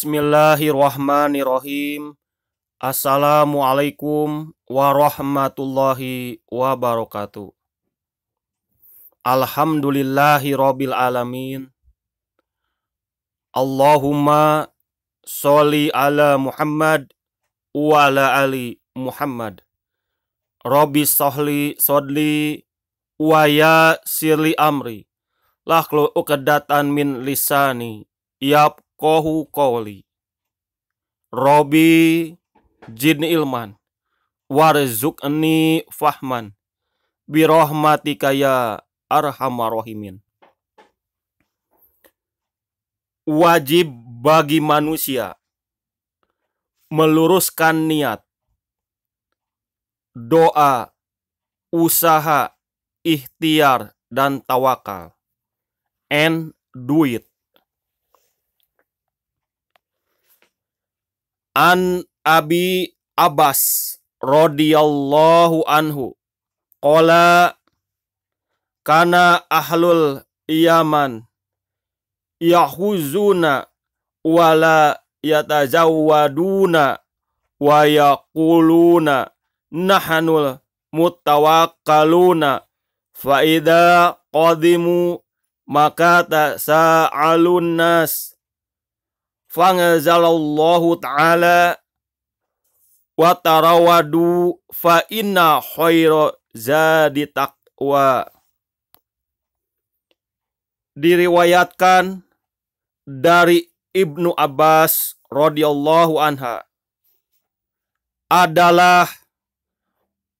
Bismillahirrahmanirrahim. Assalamualaikum warahmatullahi wabarakatuh. Alhamdulillahi rabbil alamin. Allahumma sholli ala Muhammad wa ala ali Muhammad. Rabbi sholli sodli wa yassirli amri. Lakhlu uqdatan min lisani yafqahu qawli. Rabbi zidni ilman warzuqni fahman birahmatika ya arhamar rahimin. Wajib bagi manusia meluruskan niat, doa, usaha, ikhtiar, dan tawakal, and do it. An Abi Abbas radhiyallahu anhu qala kana ahlul Yaman yahuzuna wala yatazawwaduna wa yaquluna nahanul mutawakkaluna fa idza qadimu maka tasa'alun nas fangazalallahu ta'ala wa tarawadu fa inna khaira zadi taqwa. Diriwayatkan dari Ibnu Abbas radhiyallahu anha, adalah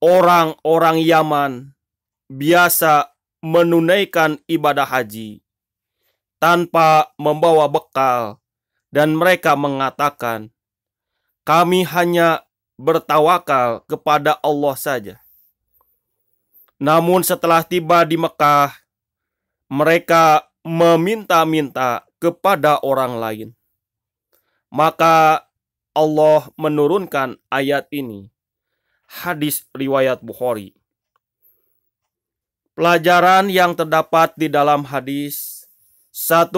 orang-orang Yaman biasa menunaikan ibadah haji tanpa membawa bekal, dan mereka mengatakan, kami hanya bertawakal kepada Allah saja. Namun setelah tiba di Mekah, mereka meminta-minta kepada orang lain. Maka Allah menurunkan ayat ini. Hadis riwayat Bukhari. Pelajaran yang terdapat di dalam hadis: 1.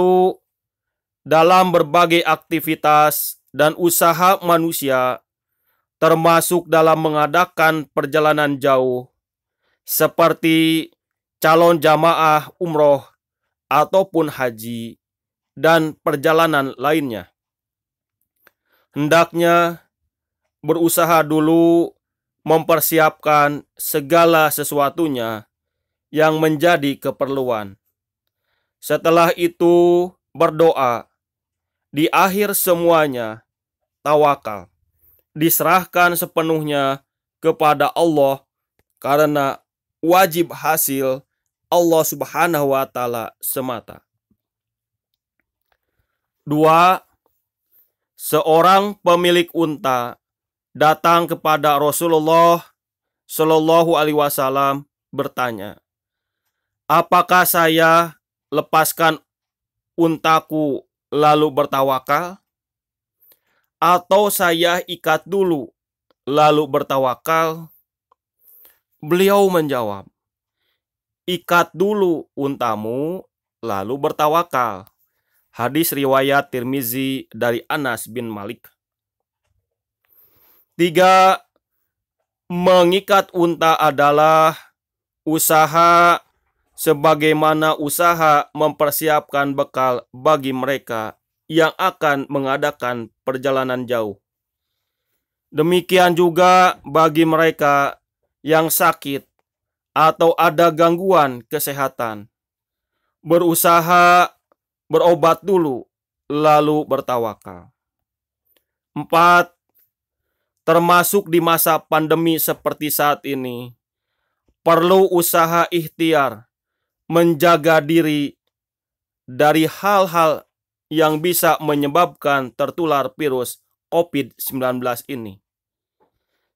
Dalam berbagai aktivitas dan usaha manusia, termasuk dalam mengadakan perjalanan jauh, seperti calon jamaah umroh ataupun haji dan perjalanan lainnya, hendaknya berusaha dulu mempersiapkan segala sesuatunya yang menjadi keperluan. Setelah itu berdoa. Di akhir semuanya tawakal, diserahkan sepenuhnya kepada Allah, karena wajib hasil Allah Subhanahu wa ta'ala semata. 2. Seorang pemilik unta datang kepada Rasulullah Shallallahu alaihi wasallam bertanya, apakah saya lepaskan untaku lalu bertawakal, atau saya ikat dulu lalu bertawakal? Beliau menjawab, ikat dulu untamu lalu bertawakal. Hadis riwayat Tirmizi dari Anas bin Malik. 3. Mengikat unta adalah usaha sebagaimana usaha mempersiapkan bekal bagi mereka yang akan mengadakan perjalanan jauh. Demikian juga bagi mereka yang sakit atau ada gangguan kesehatan. Berusaha berobat dulu, lalu bertawakal. 4. Termasuk di masa pandemi seperti saat ini, perlu usaha ikhtiar menjaga diri dari hal-hal yang bisa menyebabkan tertular virus COVID-19 ini.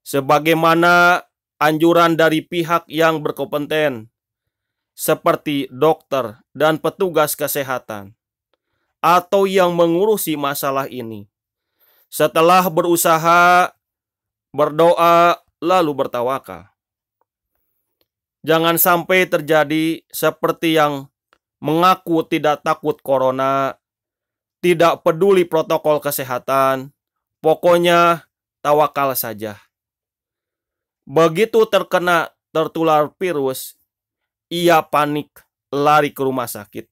Sebagaimana anjuran dari pihak yang berkompeten, seperti dokter dan petugas kesehatan, atau yang mengurusi masalah ini. Setelah berusaha, berdoa, lalu bertawakal. Jangan sampai terjadi seperti yang mengaku tidak takut corona, tidak peduli protokol kesehatan, pokoknya tawakal saja. Begitu tertular virus, ia panik, lari ke rumah sakit,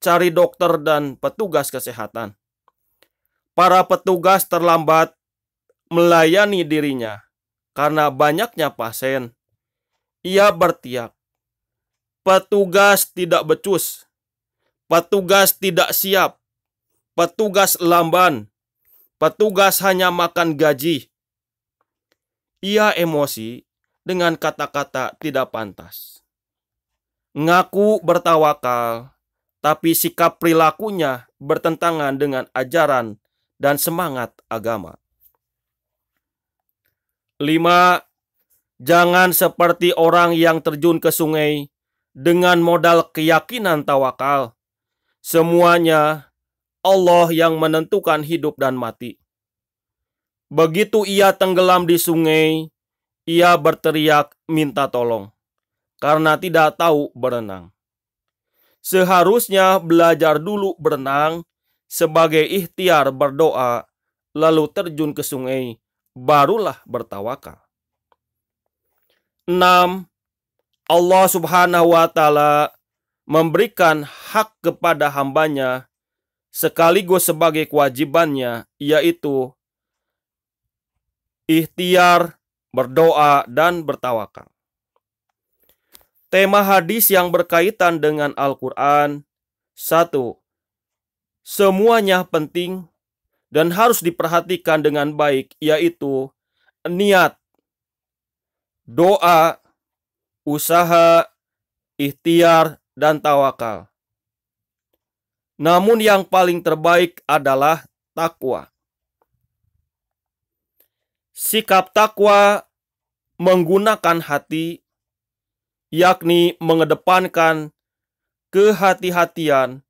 cari dokter dan petugas kesehatan. Para petugas terlambat melayani dirinya karena banyaknya pasien. Ia berteriak, "Petugas tidak becus, petugas tidak siap, petugas lamban, petugas hanya makan gaji." Ia emosi dengan kata-kata tidak pantas. Ngaku bertawakal, tapi sikap perilakunya bertentangan dengan ajaran dan semangat agama. 5. Jangan seperti orang yang terjun ke sungai dengan modal keyakinan tawakal. Semuanya Allah yang menentukan hidup dan mati. Begitu ia tenggelam di sungai, ia berteriak minta tolong karena tidak tahu berenang. Seharusnya belajar dulu berenang sebagai ikhtiar berdoa, lalu terjun ke sungai, barulah bertawakal. 6. Allah Subhanahu wa Ta'ala memberikan hak kepada hambanya sekaligus sebagai kewajibannya, yaitu ikhtiar, berdoa, dan bertawakal. Tema hadis yang berkaitan dengan Al-Quran. 1. Semuanya penting dan harus diperhatikan dengan baik, yaitu niat, doa, usaha, ikhtiar, dan tawakal. Namun yang paling terbaik adalah takwa. Sikap takwa menggunakan hati, yakni mengedepankan kehati-hatian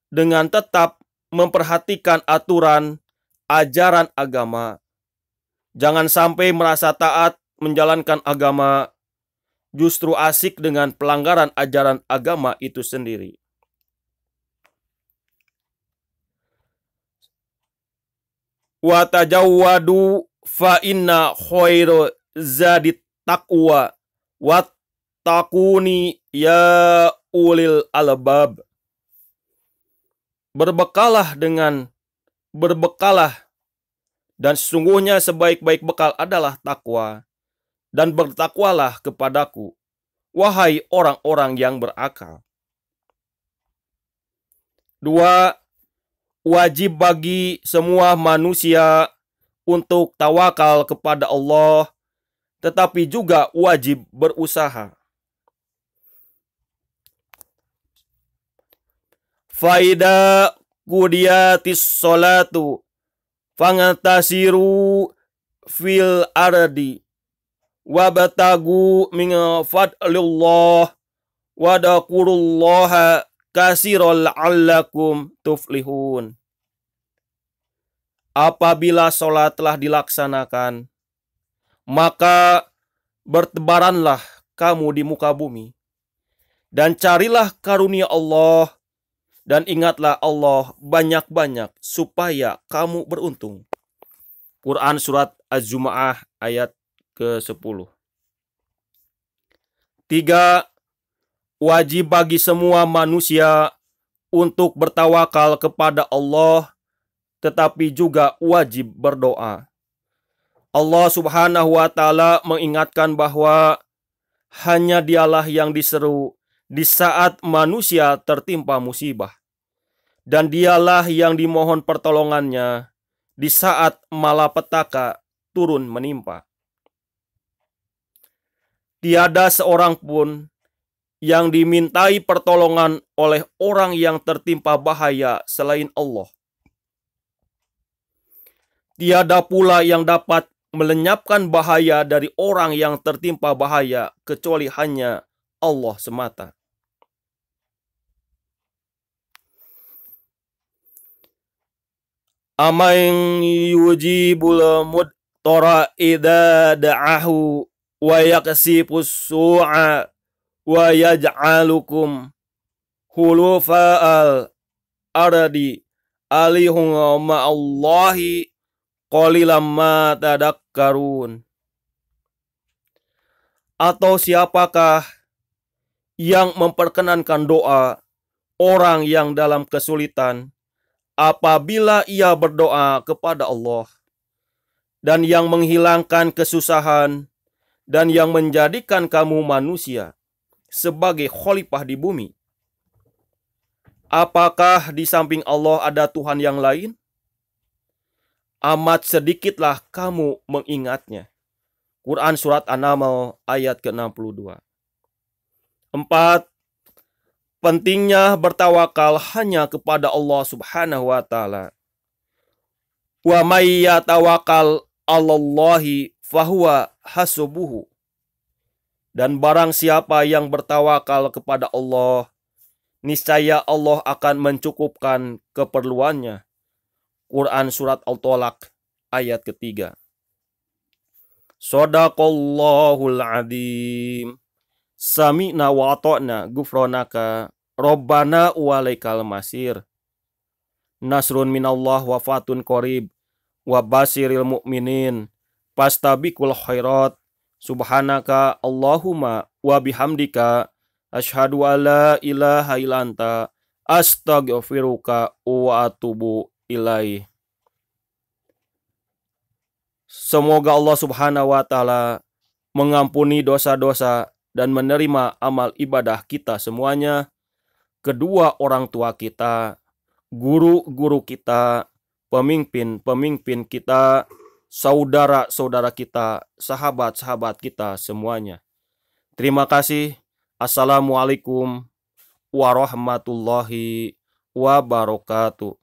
dengan tetap memperhatikan aturan ajaran agama. Jangan sampai merasa taat menjalankan agama, justru asik dengan pelanggaran ajaran agama itu sendiri. Wa tajawwadu fa inna khairu zadit taqwa wattaquni ya ulil albab. Berbekalah dan sesungguhnya sebaik-baik bekal adalah takwa, dan bertakwalah kepadaku, wahai orang-orang yang berakal. 2. Wajib bagi semua manusia untuk tawakal kepada Allah, tetapi juga wajib berusaha. Faida qudiyatis sholatu fangtasiru fil ardi wabtagu min fadlillah wadakurullaha kasiran la'allakum tuflihun. Apabila sholat telah dilaksanakan, maka bertebaranlah kamu di muka bumi, dan carilah karunia Allah, dan ingatlah Allah banyak-banyak supaya kamu beruntung. Quran Surat Az-Zum'ah ayat ke-10. 3. Wajib bagi semua manusia untuk bertawakal kepada Allah, tetapi juga wajib berdoa. Allah Subhanahu wa Ta'ala mengingatkan bahwa hanya Dialah yang diseru di saat manusia tertimpa musibah, dan Dialah yang dimohon pertolongannya di saat malapetaka turun menimpa. Tiada seorang pun yang dimintai pertolongan oleh orang yang tertimpa bahaya selain Allah. Tiada pula yang dapat melenyapkan bahaya dari orang yang tertimpa bahaya kecuali hanya Allah semata. Aman yujibul mudtara idza da'ahu wa yaksifus su'a wa yaj'alukum khulufa'al ardi alihum ma'allahi qalilam ma tadakkarun. Atau siapakah yang memperkenankan doa orang yang dalam kesulitan apabila ia berdoa kepada Allah, dan yang menghilangkan kesusahan, dan yang menjadikan kamu manusia sebagai khalifah di bumi? Apakah di samping Allah ada Tuhan yang lain? Amat sedikitlah kamu mengingatnya. Quran Surat An-Naml ayat ke-62. 4. Pentingnya bertawakal hanya kepada Allah Subhanahu wa Ta'ala. Wa may yatawakkal 'alallahi fahuwa hasbuhu. Dan barang siapa yang bertawakal kepada Allah, niscaya Allah akan mencukupkan keperluannya. Quran Surat Al-Tolak ayat ke-3. Shadaqallahul adzim. Sami'na wa ata'na ghufranaka Rabbana walaikal masir. Nasrun minallah wa fatun qarib wa basiril mu'minin. Fastabiqul khairat. Subhanaka Allahumma wa bihamdika asyhadu alla ilaha illa anta astaghfiruka wa atubu ilaih. Semoga Allah Subhanahu wa Ta'ala mengampuni dosa-dosa dan menerima amal ibadah kita semuanya, kedua orang tua kita, guru-guru kita, pemimpin-pemimpin kita, saudara-saudara kita, sahabat-sahabat kita semuanya. Terima kasih. Assalamualaikum warahmatullahi wabarakatuh.